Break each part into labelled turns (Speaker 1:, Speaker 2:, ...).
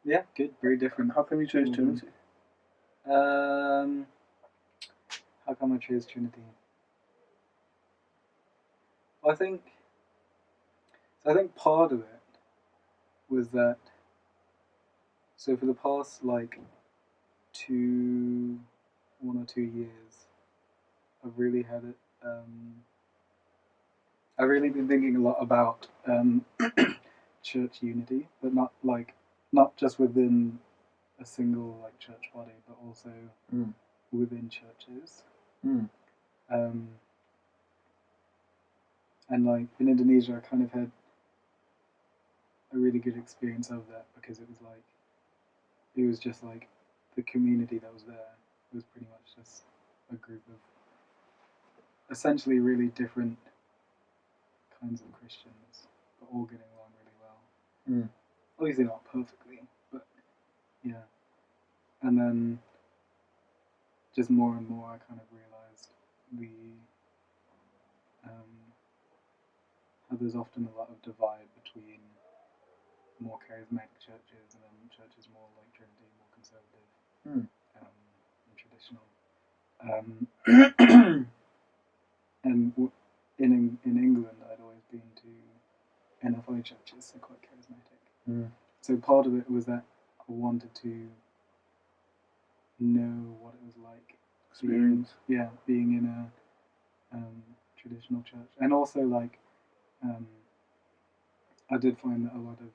Speaker 1: Yeah, good. Very different.
Speaker 2: How come you chose Trinity?
Speaker 1: How come I chose Trinity? Well, I think part of it was that. So for the past like 1 or 2 years, I've really had it. I've really been thinking a lot about church unity, but not just within a single like church body, but also within churches. And like in Indonesia, I kind of had a really good experience of that because it was just like the community that was there was pretty much just a group of essentially really different kinds of Christians, but all getting along really well. Obviously not perfectly, but yeah. And then just more and more I kind of realized how there's often a lot of divide between more charismatic churches and then churches more like Trinity, more conservative and traditional. And in England, I'd always been to NFI churches, so quite charismatic. So part of it was that I wanted to know what it was like being in a traditional church, and also like I did find that a lot of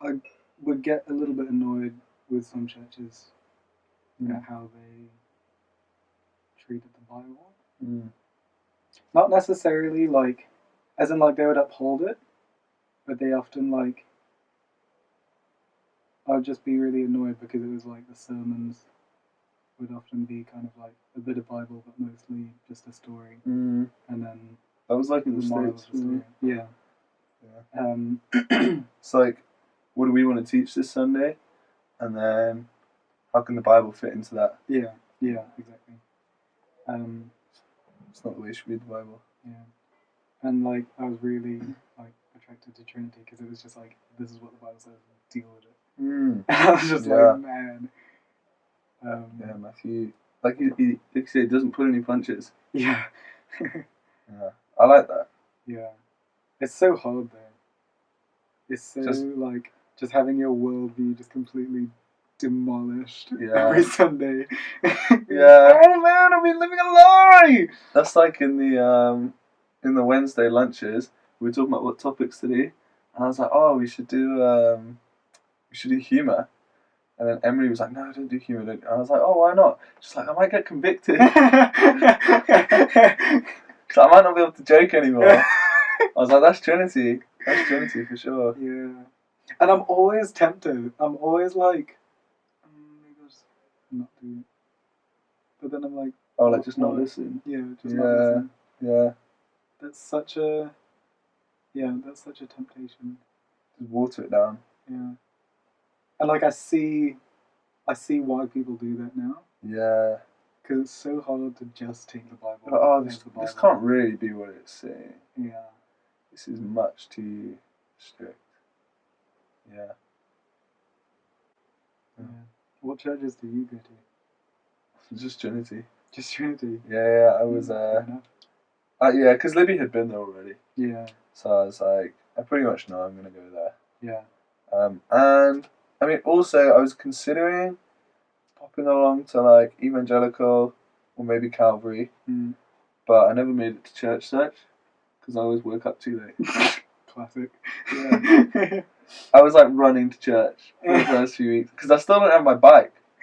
Speaker 1: I would get a little bit annoyed with some churches at how they treated the Bible. Not necessarily like, as in like they would uphold it, but they often like, I would just be really annoyed because it was like the sermons would often be kind of like a bit of Bible, but mostly just a story. And then
Speaker 2: that was like in the States.
Speaker 1: Yeah.
Speaker 2: It's like, what do we want to teach this Sunday? And then how can the Bible fit into that?
Speaker 1: Yeah, exactly.
Speaker 2: It's not the way you should read the Bible.
Speaker 1: Yeah. And like I was really like attracted to Trinity because it was just like, this is what the Bible says, deal with it. I was just like, man.
Speaker 2: Yeah, Matthew. Like he said, doesn't pull any punches.
Speaker 1: Yeah.
Speaker 2: Yeah, I like that.
Speaker 1: Yeah, it's so hard though. It's so like just having your worldview just completely demolished every Sunday.
Speaker 2: Yeah. Oh man, I've been living a lie. That's like in the Wednesday lunches. We were talking about what topics to do, and I was like, oh, we should do humour. And then Emily was like, no, don't do humour. And I was like, oh, why not? She's like, I might get convicted. So I might not be able to joke anymore. I was like, that's Trinity. That's Trinity for sure.
Speaker 1: Yeah. And I'm always tempted. I'm always like, maybe I'll just not do it. But then I'm like,
Speaker 2: oh, like just not listen.
Speaker 1: Yeah, just not listen.
Speaker 2: Yeah.
Speaker 1: That's such a temptation.
Speaker 2: Just water it down.
Speaker 1: Yeah. And like I see why people do that now.
Speaker 2: Yeah.
Speaker 1: Because it's so hard to just take the Bible.
Speaker 2: Oh, this can't really be what it's saying.
Speaker 1: Yeah.
Speaker 2: This is much too strict. Yeah.
Speaker 1: What churches do you go to?
Speaker 2: Just Trinity.
Speaker 1: Just Trinity?
Speaker 2: Yeah, I was yeah, because Libby had been there already.
Speaker 1: Yeah.
Speaker 2: So I was like, I pretty much know I'm going to go there.
Speaker 1: Yeah.
Speaker 2: And, I mean, also, I was considering popping along to, like, Evangelical or maybe Calvary. But I never made it to church search because I always woke up too late.
Speaker 1: Classic.
Speaker 2: Yeah. I was, like, running to church for the first few weeks because I still don't have my bike.